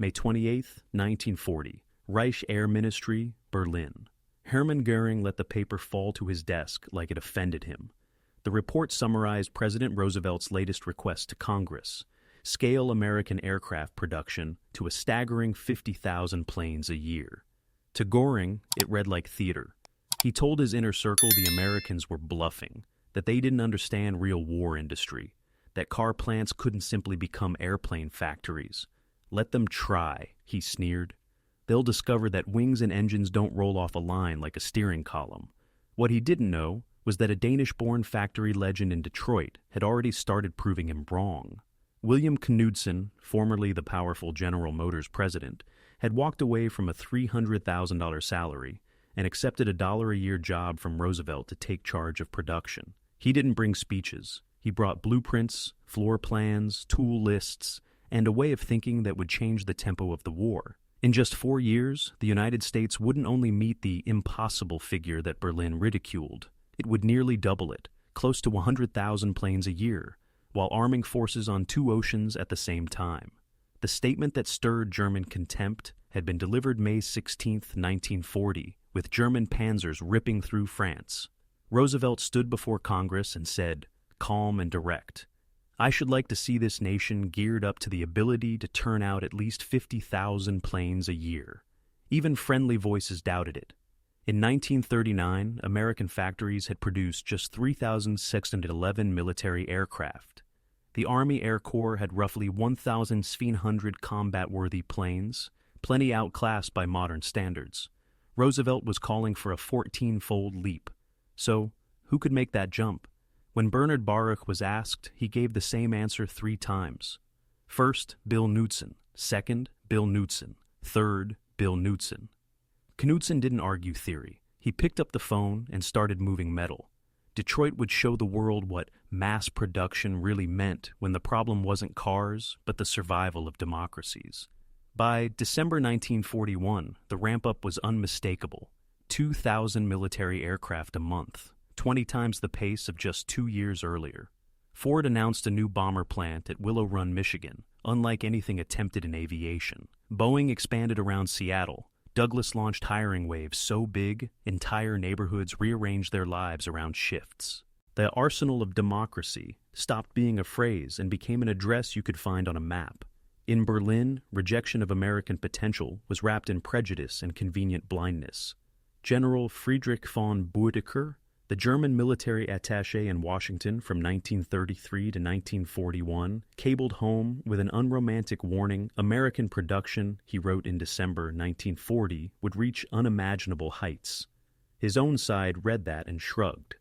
May 28, 1940, Reich Air Ministry, Berlin. Hermann Göring let the paper fall to his desk like it offended him. The report summarized President Roosevelt's latest request to Congress: scale American aircraft production to a staggering 50,000 planes a year. To Göring, it read like theater. He told his inner circle the Americans were bluffing, that they didn't understand real war industry, that car plants couldn't simply become airplane factories. Let them try, he sneered. They'll discover that wings and engines don't roll off a line like a steering column. What he didn't know was that a Danish-born factory legend in Detroit had already started proving him wrong. William Knudsen, formerly the powerful General Motors president, had walked away from a $300,000 salary and accepted a $1 a year job from Roosevelt to take charge of production. He didn't bring speeches. He brought blueprints, floor plans, tool lists, and a way of thinking that would change the tempo of the war. In just 4 years, the United States wouldn't only meet the impossible figure that Berlin ridiculed, it would nearly double it, close to 100,000 planes a year, while arming forces on 2 oceans at the same time. The statement that stirred German contempt had been delivered May 16, 1940, with German panzers ripping through France. Roosevelt stood before Congress and said, calm and direct, "I should like to see this nation geared up to the ability to turn out at least 50,000 planes a year." Even friendly voices doubted it. In 1939, American factories had produced just 3,611 military aircraft. The Army Air Corps had roughly 1,700 combat-worthy planes, plenty outclassed by modern standards. Roosevelt was calling for a 14-fold leap. So, who could make that jump? When Bernard Baruch was asked, he gave the same answer 3 times. First, Bill Knudsen. Second, Bill Knudsen. Third, Bill Knudsen. Knudsen didn't argue theory. He picked up the phone and started moving metal. Detroit would show the world what mass production really meant when the problem wasn't cars, but the survival of democracies. By December 1941, the ramp-up was unmistakable. 2,000 military aircraft a month, 20 times the pace of just 2 years earlier. Ford announced a new bomber plant at Willow Run, Michigan, unlike anything attempted in aviation. Boeing expanded around Seattle. Douglas launched hiring waves so big, entire neighborhoods rearranged their lives around shifts. The arsenal of democracy stopped being a phrase and became an address you could find on a map. In Berlin, rejection of American potential was wrapped in prejudice and convenient blindness. General Friedrich von Boedicke, the German military attaché in Washington from 1933 to 1941, cabled home with an unromantic warning American production, he wrote in December 1940, would reach unimaginable heights. His own side read that and shrugged.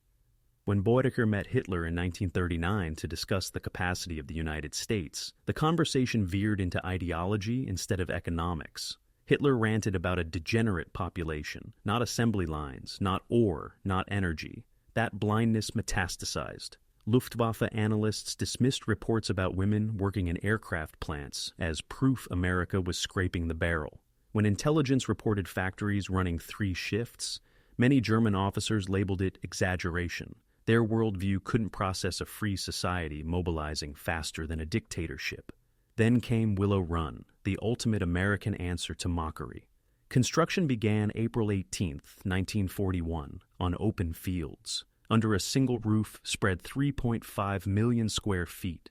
When Boedicke met Hitler in 1939 to discuss the capacity of the United States, the conversation veered into ideology instead of economics. Hitler ranted about a degenerate population, not assembly lines, not ore, not energy. That blindness metastasized. Luftwaffe analysts dismissed reports about women working in aircraft plants as proof America was scraping the barrel. When intelligence reported factories running 3 shifts, many German officers labeled it exaggeration. Their worldview couldn't process a free society mobilizing faster than a dictatorship. Then came Willow Run, the ultimate American answer to mockery. Construction began April 18, 1941, on open fields, under a single roof spread 3.5 million square feet,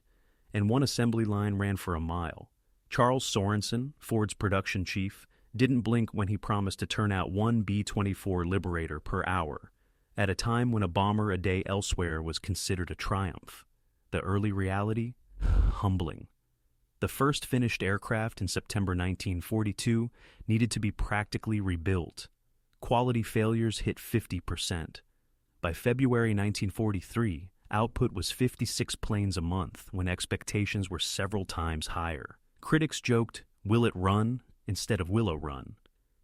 and one assembly line ran for a mile. Charles Sorensen, Ford's production chief, didn't blink when he promised to turn out 1 B-24 Liberator per hour, at a time when a bomber a day elsewhere was considered a triumph. The early reality? Humbling. The first finished aircraft in September 1942 needed to be practically rebuilt. Quality failures hit 50%. By February 1943, output was 56 planes a month when expectations were several times higher. Critics joked, "Will it run?" instead of Willow Run.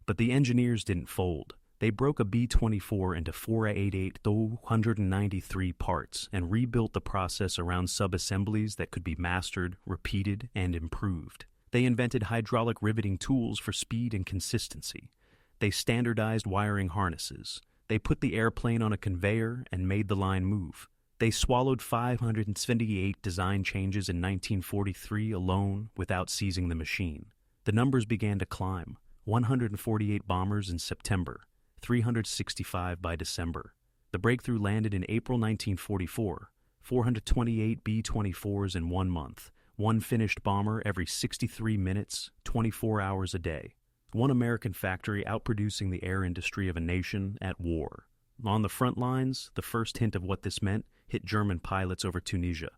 But the engineers didn't fold. They broke a B-24 into 488-293 parts and rebuilt the process around sub-assemblies that could be mastered, repeated, and improved. They invented hydraulic riveting tools for speed and consistency. They standardized wiring harnesses. They put the airplane on a conveyor and made the line move. They swallowed 578 design changes in 1943 alone without seizing the machine. The numbers began to climb: 148 bombers in September, 365 by December. The breakthrough landed in April 1944, 428 B-24s in 1 month, one finished bomber every 63 minutes, 24 hours a day. One American factory outproducing the air industry of a nation at war. On the front lines, the first hint of what this meant hit German pilots over Tunisia.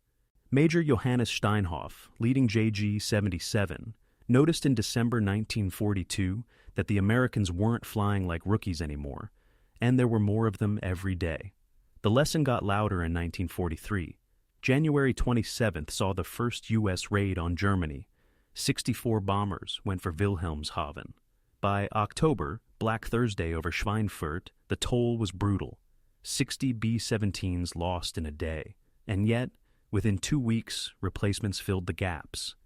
Major Johannes Steinhoff, leading JG-77, noticed in December 1942 that the Americans weren't flying like rookies anymore, and there were more of them every day. The lesson got louder in 1943. January 27th saw the first U.S. raid on Germany. 64 bombers went for Wilhelmshaven. By October, Black Thursday over Schweinfurt, the toll was brutal. 60 B-17s lost in a day. And yet, within 2 weeks, replacements filled the gaps.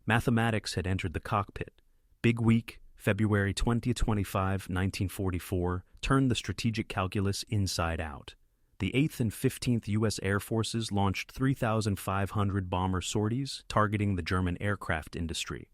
Mathematics had entered the cockpit. Big Week, February 20-25, 1944, turned the strategic calculus inside out. The 8th and 15th U.S. Air Forces launched 3,500 bomber sorties targeting the German aircraft industry.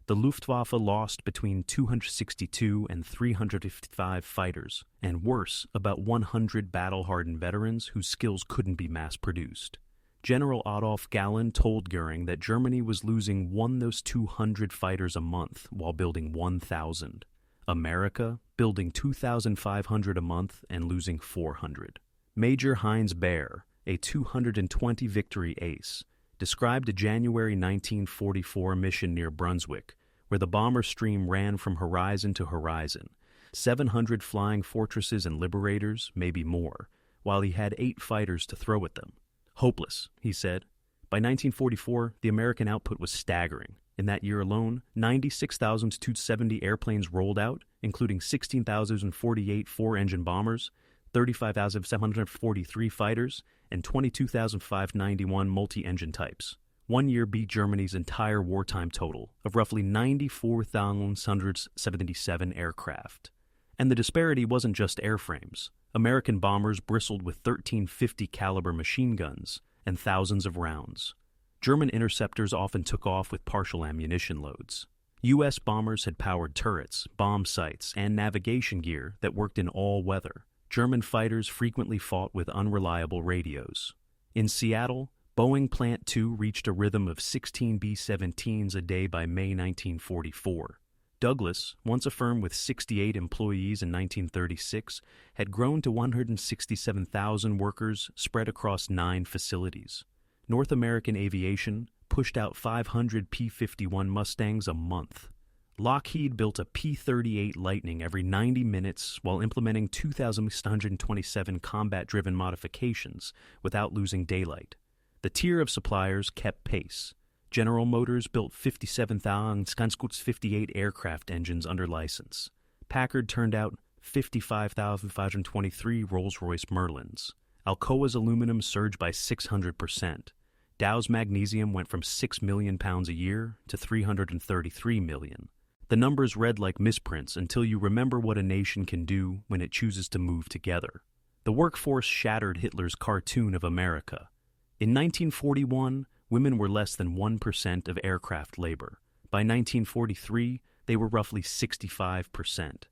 The Luftwaffe lost between 262 and 355 fighters, and worse, about 100 battle-hardened veterans whose skills couldn't be mass-produced. General Adolf Galland told Göring that Germany was losing those 200 fighters a month while building 1,000. America, building 2,500 a month and losing 400. Major Heinz Baer, a 220 victory ace, described a January 1944 mission near Brunswick, where the bomber stream ran from horizon to horizon, 700 flying fortresses and liberators, maybe more, while he had 8 fighters to throw at them. Hopeless, he said. By 1944, the American output was staggering. In that year alone, 96,270 airplanes rolled out, including 16,048 four-engine bombers, 35,743 fighters, and 22,591 multi-engine types. 1 year beat Germany's entire wartime total of roughly 94,177 aircraft. And the disparity wasn't just airframes. American bombers bristled with 1350 caliber machine guns and thousands of rounds. German interceptors often took off with partial ammunition loads. U.S. bombers had powered turrets, bomb sights, and navigation gear that worked in all weather. German fighters frequently fought with unreliable radios. In Seattle, Boeing Plant 2 reached a rhythm of 16 B-17s a day by May 1944. Douglas, once a firm with 68 employees in 1936, had grown to 167,000 workers spread across 9 facilities. North American Aviation pushed out 500 P-51 Mustangs a month. Lockheed built a P-38 Lightning every 90 minutes while implementing 2,627 combat-driven modifications without losing daylight. The tier of suppliers kept pace. General Motors built 57,058 aircraft engines under license. Packard turned out 55,523 Rolls-Royce Merlins. Alcoa's aluminum surged by 600%. Dow's magnesium went from 6 million pounds a year to 333 million. The numbers read like misprints until you remember what a nation can do when it chooses to move together. The workforce shattered Hitler's cartoon of America. In 1941, women were less than 1% of aircraft labor. By 1943, they were roughly 65%.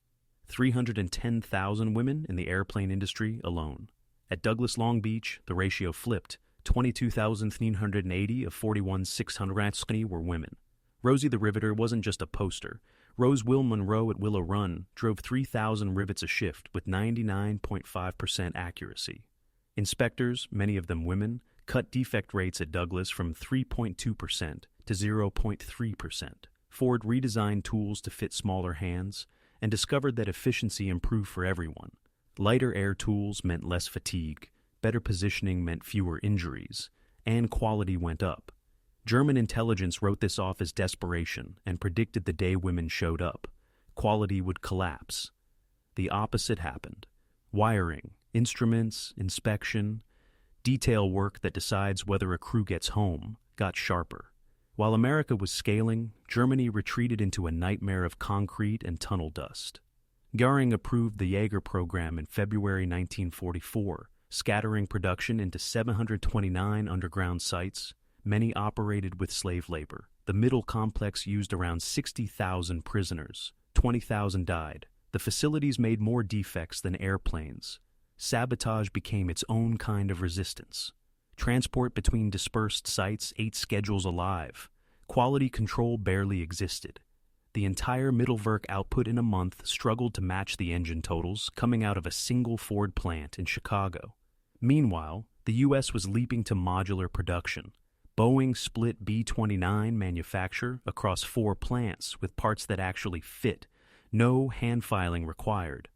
310,000 women in the airplane industry alone. At Douglas Long Beach, the ratio flipped. 22,380 of 41,600 were women. Rosie the Riveter wasn't just a poster. Rose Will Monroe at Willow Run drove 3,000 rivets a shift with 99.5% accuracy. Inspectors, many of them women, cut defect rates at Douglas from 3.2% to 0.3%. Ford redesigned tools to fit smaller hands and discovered that efficiency improved for everyone. Lighter air tools meant less fatigue, better positioning meant fewer injuries, and quality went up. German intelligence wrote this off as desperation and predicted the day women showed up, quality would collapse. The opposite happened. Wiring, instruments, inspection, detail work that decides whether a crew gets home got sharper. While America was scaling, Germany retreated into a nightmare of concrete and tunnel dust. Göring approved the Jaeger program in February 1944, scattering production into 729 underground sites, many operated with slave labor. The middle complex used around 60,000 prisoners. 20,000 died. The facilities made more defects than airplanes. Sabotage became its own kind of resistance. Transport between dispersed sites ate schedules alive. Quality control barely existed. The entire Mittelwerk output in a month struggled to match the engine totals coming out of a single Ford plant in Chicago. Meanwhile, the U.S. was leaping to modular production. Boeing split B-29 manufacture across 4 plants with parts that actually fit. No hand filing required.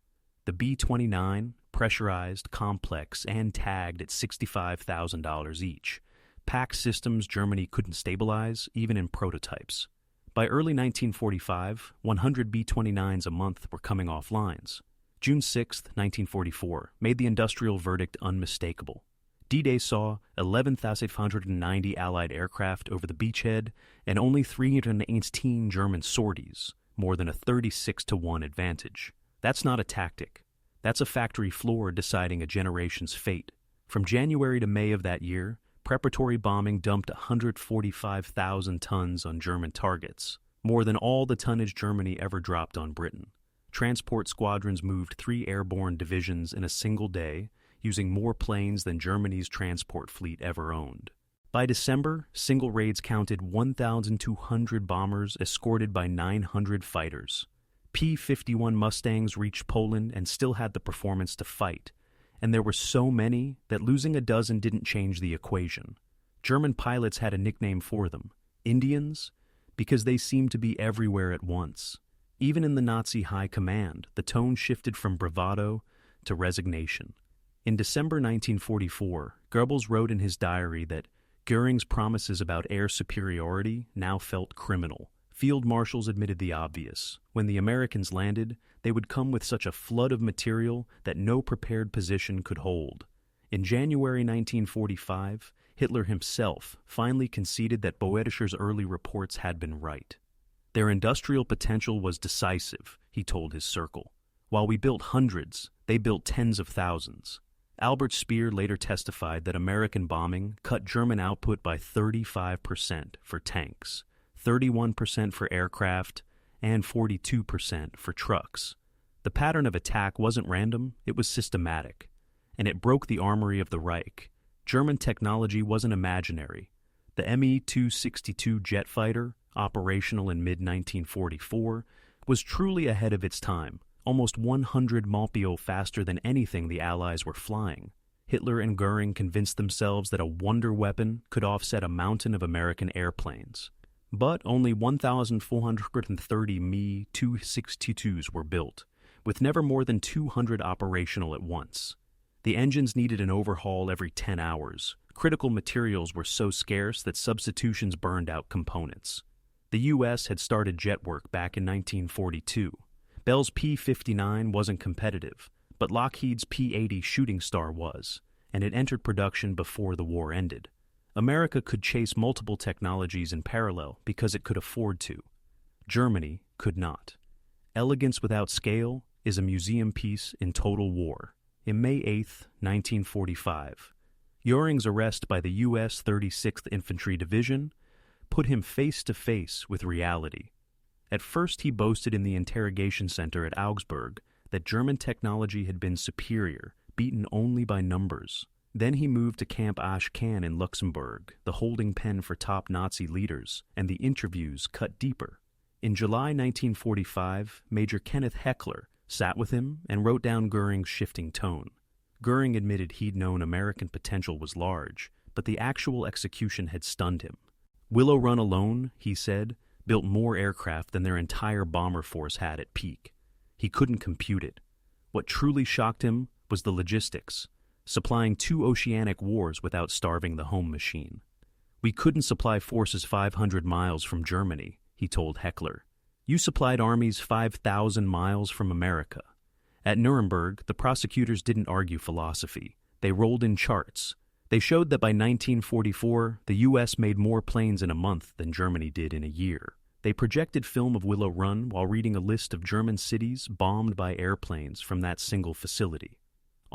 The B-29, pressurized, complex, and tagged at $65,000 each. Pack systems Germany couldn't stabilize, even in prototypes. By early 1945, 100 B-29s a month were coming off lines. June 6, 1944, made the industrial verdict unmistakable. D-Day saw 11,590 Allied aircraft over the beachhead and only 318 German sorties, more than a 36-to-1 advantage. That's not a tactic. That's a factory floor deciding a generation's fate. From January to May of that year, preparatory bombing dumped 145,000 tons on German targets, more than all the tonnage Germany ever dropped on Britain. Transport squadrons moved 3 airborne divisions in a single day, using more planes than Germany's transport fleet ever owned. By December, single raids counted 1,200 bombers escorted by 900 fighters. P-51 Mustangs reached Poland and still had the performance to fight, and there were so many that losing a dozen didn't change the equation. German pilots had a nickname for them, Indians, because they seemed to be everywhere at once. Even in the Nazi high command, the tone shifted from bravado to resignation. In December 1944, Goebbels wrote in his diary that Göring's promises about air superiority now felt criminal. Field marshals admitted the obvious. When the Americans landed, they would come with such a flood of material that no prepared position could hold. In January 1945, Hitler himself finally conceded that Boetischer's early reports had been right. Their industrial potential was decisive, he told his circle. While we built hundreds, they built tens of thousands. Albert Speer later testified that American bombing cut German output by 35% for tanks, 31% for aircraft, and 42% for trucks. The pattern of attack wasn't random, it was systematic, and it broke the armory of the Reich. German technology wasn't imaginary. The Me-262 jet fighter, operational in mid-1944, was truly ahead of its time, almost 100 mph faster than anything the Allies were flying. Hitler and Göring convinced themselves that a wonder weapon could offset a mountain of American airplanes. But only 1,430 Me-262s were built, with never more than 200 operational at once. The engines needed an overhaul every 10 hours. Critical materials were so scarce that substitutions burned out components. The U.S. had started jet work back in 1942. Bell's P-59 wasn't competitive, but Lockheed's P-80 Shooting Star was, and it entered production before the war ended. America could chase multiple technologies in parallel because it could afford to. Germany could not. Elegance without scale is a museum piece in total war. In May 8, 1945, Göring's arrest by the U.S. 36th Infantry Division put him face to face with reality. At first, he boasted in the interrogation center at Augsburg that German technology had been superior, beaten only by numbers. Then he moved to Camp Asch-Kann in Luxembourg, the holding pen for top Nazi leaders, and the interviews cut deeper. In July 1945, Major Kenneth Heckler sat with him and wrote down Göring's shifting tone. Göring admitted he'd known American potential was large, but the actual execution had stunned him. Willow Run alone, he said, built more aircraft than their entire bomber force had at peak. He couldn't compute it. What truly shocked him was the logistics, supplying 2 oceanic wars without starving the home machine. We couldn't supply forces 500 miles from Germany, he told Heckler. You supplied armies 5,000 miles from America. At Nuremberg, the prosecutors didn't argue philosophy. They rolled in charts. They showed that by 1944, the U.S. made more planes in a month than Germany did in a year. They projected film of Willow Run while reading a list of German cities bombed by airplanes from that single facility.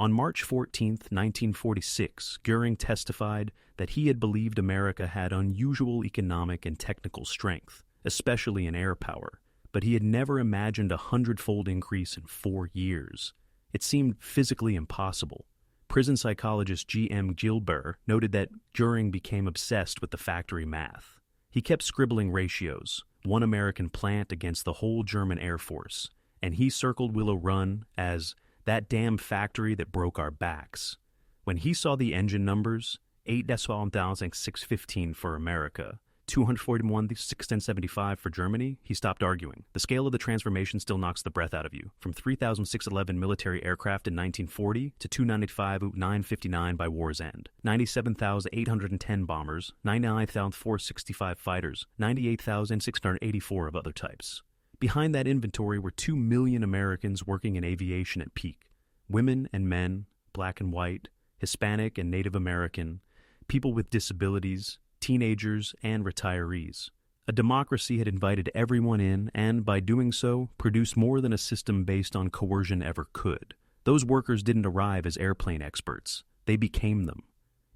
On March 14, 1946, Göring testified that he had believed America had unusual economic and technical strength, especially in air power, but he had never imagined a 100-fold increase in 4 years. It seemed physically impossible. Prison psychologist G.M. Gilbert noted that Göring became obsessed with the factory math. He kept scribbling ratios, one American plant against the whole German Air Force, and he circled Willow Run as that damn factory that broke our backs. When he saw the engine numbers, 8,615 for America, 241,675 for Germany, he stopped arguing. The scale of the transformation still knocks the breath out of you. From 3,611 military aircraft in 1940 to 295,959 by war's end. 97,810 bombers, 99,465 fighters, 98,684 of other types. Behind that inventory were 2 million Americans working in aviation at peak. Women and men, black and white, Hispanic and Native American, people with disabilities, teenagers, and retirees. A democracy had invited everyone in and, by doing so, produced more than a system based on coercion ever could. Those workers didn't arrive as airplane experts. They became them.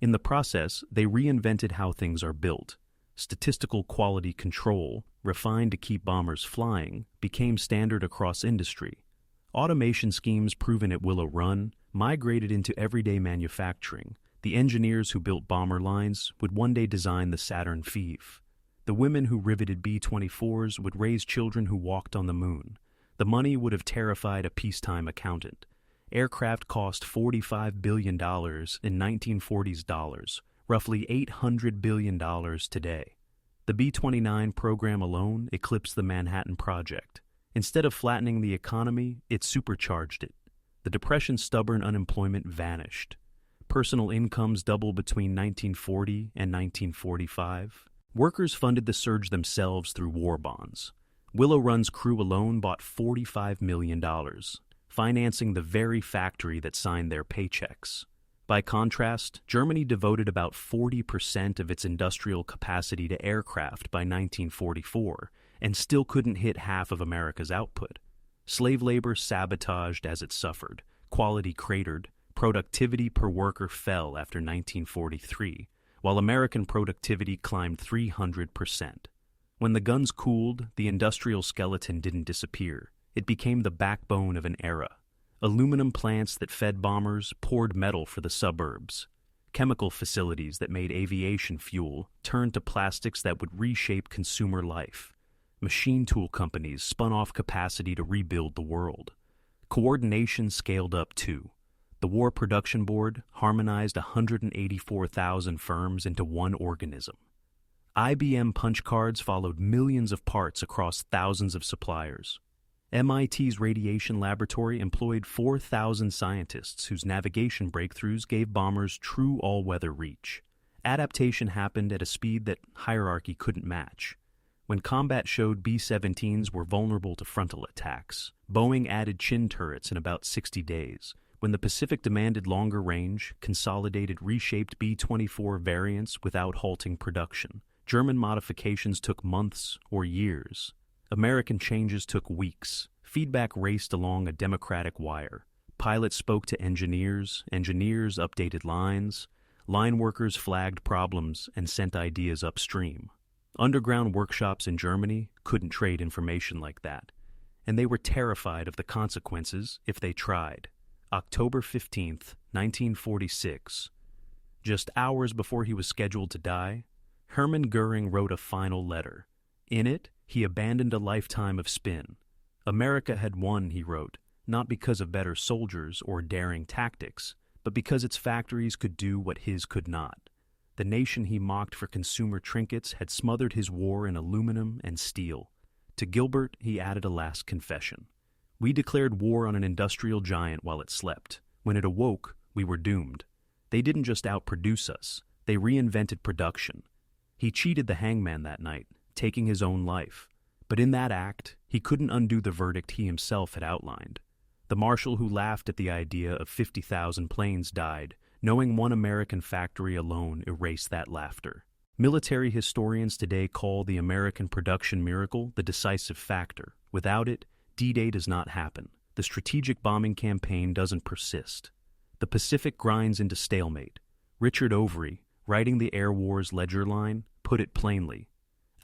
In the process, they reinvented how things are built. Statistical quality control, refined to keep bombers flying, became standard across industry. Automation schemes proven at Willow Run migrated into everyday manufacturing. The engineers who built bomber lines would one day design the Saturn V. The women who riveted B-24s would raise children who walked on the moon. The money would have terrified a peacetime accountant. Aircraft cost $45 billion in 1940s dollars, roughly $800 billion today. The B-29 program alone eclipsed the Manhattan Project. Instead of flattening the economy, it supercharged it. The Depression's stubborn unemployment vanished. Personal incomes doubled between 1940 and 1945. Workers funded the surge themselves through war bonds. Willow Run's crew alone bought $45 million, financing the very factory that signed their paychecks. By contrast, Germany devoted about 40% of its industrial capacity to aircraft by 1944 and still couldn't hit half of America's output. Slave labor sabotaged as it suffered, quality cratered, productivity per worker fell after 1943, while American productivity climbed 300%. When the guns cooled, the industrial skeleton didn't disappear. It became the backbone of an era. Aluminum plants that fed bombers poured metal for the suburbs. Chemical facilities that made aviation fuel turned to plastics that would reshape consumer life. Machine tool companies spun off capacity to rebuild the world. Coordination scaled up too. The War Production Board harmonized 184,000 firms into one organism. IBM punch cards followed millions of parts across thousands of suppliers. MIT's radiation laboratory employed 4,000 scientists whose navigation breakthroughs gave bombers true all-weather reach. Adaptation happened at a speed that hierarchy couldn't match. When combat showed B-17s were vulnerable to frontal attacks, Boeing added chin turrets in about 60 days. When the Pacific demanded longer range, Consolidated reshaped B-24 variants without halting production. German modifications took months or years. American changes took weeks. Feedback raced along a democratic wire. Pilots spoke to engineers updated lines, line workers flagged problems and sent ideas upstream. Underground workshops in Germany couldn't trade information like that, and they were terrified of the consequences if they tried. October 15th, 1946. Just hours before he was scheduled to die, Hermann Göring wrote a final letter. In it, he abandoned a lifetime of spin. America had won, he wrote, not because of better soldiers or daring tactics, but because its factories could do what his could not. The nation he mocked for consumer trinkets had smothered his war in aluminum and steel. To Gilbert, he added a last confession. We declared war on an industrial giant while it slept. When it awoke, we were doomed. They didn't just outproduce us, they reinvented production. He cheated the hangman that night, taking his own life. But in that act, he couldn't undo the verdict he himself had outlined. The marshal who laughed at the idea of 50,000 planes died, knowing one American factory alone erased that laughter. Military historians today call the American production miracle the decisive factor. Without it, D-Day does not happen. The strategic bombing campaign doesn't persist. The The Pacific grinds into stalemate. Richard Overy, writing the Air Wars ledger line, put it plainly.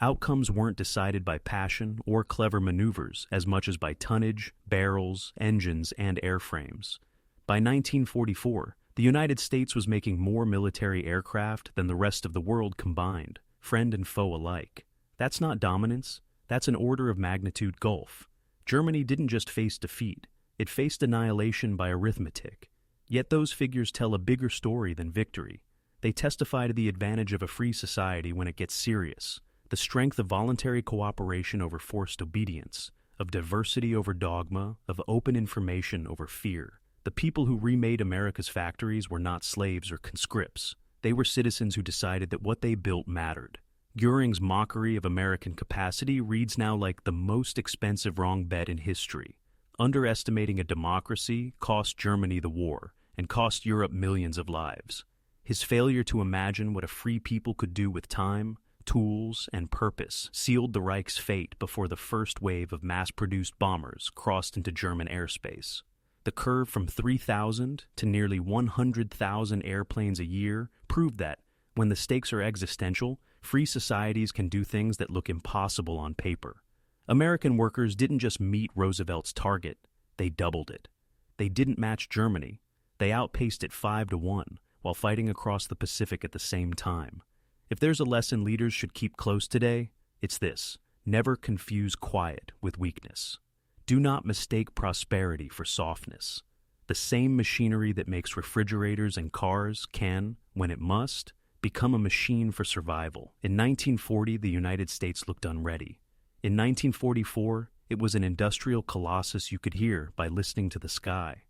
Outcomes weren't decided by passion or clever maneuvers as much as by tonnage, barrels, engines, and airframes. By 1944, the United States was making more military aircraft than the rest of the world combined, friend and foe alike. That's not dominance, that's an order of magnitude gulf. Germany didn't just face defeat, it faced annihilation by arithmetic. Yet those figures tell a bigger story than victory. They testify to the advantage of a free society when it gets serious, the strength of voluntary cooperation over forced obedience, of diversity over dogma, of open information over fear. The people who remade America's factories were not slaves or conscripts. They were citizens who decided that what they built mattered. Göring's mockery of American capacity reads now like the most expensive wrong bet in history. Underestimating a democracy cost Germany the war and cost Europe millions of lives. His failure to imagine what a free people could do with time, tools, and purpose sealed the Reich's fate before the first wave of mass-produced bombers crossed into German airspace. The curve from 3,000 to nearly 100,000 airplanes a year proved that, when the stakes are existential, free societies can do things that look impossible on paper. American workers didn't just meet Roosevelt's target, they doubled it. They didn't match Germany. They outpaced it 5-1 while fighting across the Pacific at the same time. If there's a lesson leaders should keep close today, it's this: never confuse quiet with weakness. Do not mistake prosperity for softness. The same machinery that makes refrigerators and cars can, when it must, become a machine for survival. In 1940, the United States looked unready. In 1944, it was an industrial colossus you could hear by listening to the sky.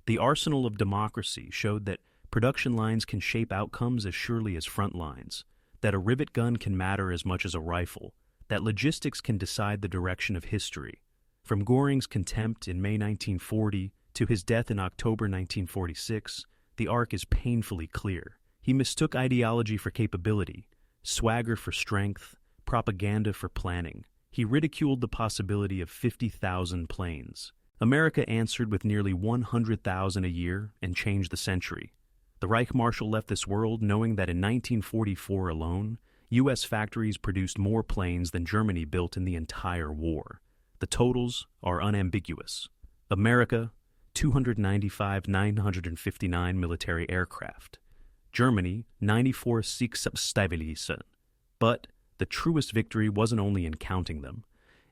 The arsenal of democracy showed that production lines can shape outcomes as surely as front lines, that a rivet gun can matter as much as a rifle, that logistics can decide the direction of history. From Göring's contempt in May 1940 to his death in October 1946, the arc is painfully clear. He mistook ideology for capability, swagger for strength, propaganda for planning. He ridiculed the possibility of 50,000 planes. America answered with nearly 100,000 a year and changed the century. The Reich Marshal left this world knowing that in 1944 alone, U.S. factories produced more planes than Germany built in the entire war. The totals are unambiguous. America, 295,959 military aircraft. Germany, 94 Kriegsabsteifelisse. But the truest victory wasn't only in counting them.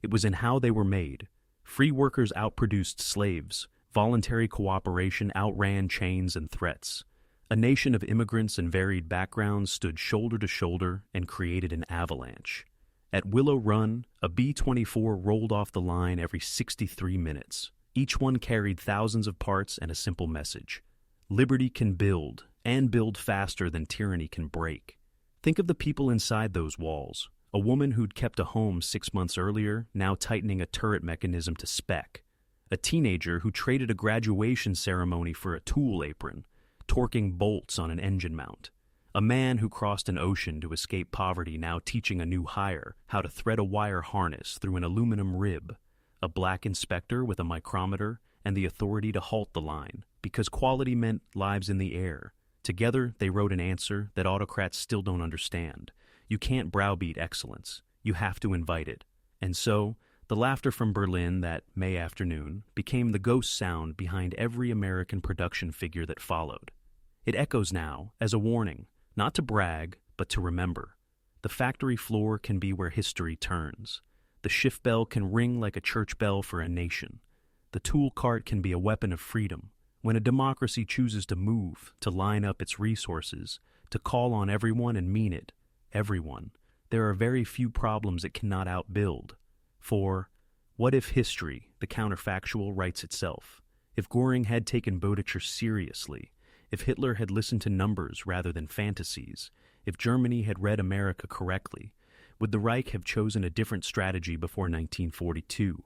It was in how they were made. Free workers outproduced slaves. Voluntary cooperation outran chains and threats. A nation of immigrants and varied backgrounds stood shoulder to shoulder and created an avalanche. At Willow Run, a B-24 rolled off the line every 63 minutes. Each one carried thousands of parts and a simple message. Liberty can build, and build faster than tyranny can break. Think of the people inside those walls. A woman who'd kept a home 6 months earlier, now tightening a turret mechanism to spec. A teenager who traded a graduation ceremony for a tool apron, torquing bolts on an engine mount. A man who crossed an ocean to escape poverty, now teaching a new hire how to thread a wire harness through an aluminum rib. A black inspector with a micrometer and the authority to halt the line, because quality meant lives in the air. Together, they wrote an answer that autocrats still don't understand. You can't browbeat excellence. You have to invite it. And so, the laughter from Berlin that May afternoon became the ghost sound behind every American production figure that followed. It echoes now as a warning. Not to brag, but to remember. The factory floor can be where history turns. The shift bell can ring like a church bell for a nation. The tool cart can be a weapon of freedom. When a democracy chooses to move, to line up its resources, to call on everyone and mean it, everyone, there are very few problems it cannot outbuild. For, what if history, the counterfactual, writes itself? If Göring had taken Bodecher seriously, if Hitler had listened to numbers rather than fantasies, if Germany had read America correctly, would the Reich have chosen a different strategy before 1942?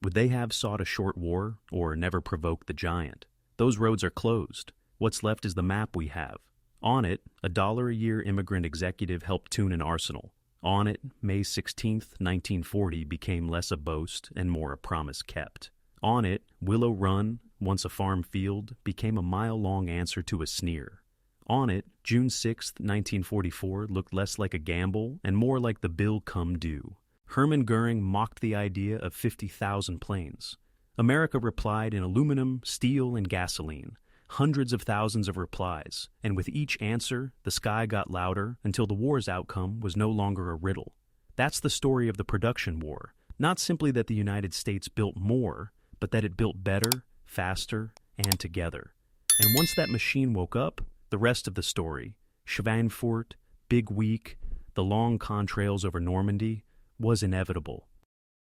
Would they have sought a short war or never provoked the giant? Those roads are closed. What's left is the map we have. On it, a $1-a-year immigrant executive helped tune an arsenal. On it, May 16, 1940 became less a boast and more a promise kept. On it, Willow Run, once a farm field, became a mile-long answer to a sneer. On it, June 6, 1944 looked less like a gamble and more like the bill come due. Hermann Göring mocked the idea of 50,000 planes. America replied in aluminum, steel, and gasoline. Hundreds of thousands of replies, and with each answer, the sky got louder until the war's outcome was no longer a riddle. That's the story of the production war. Not simply that the United States built more, but that it built better, faster, and together. And once that machine woke up, the rest of the story, Schweinfurt, Big Week, the long contrails over Normandy, was inevitable.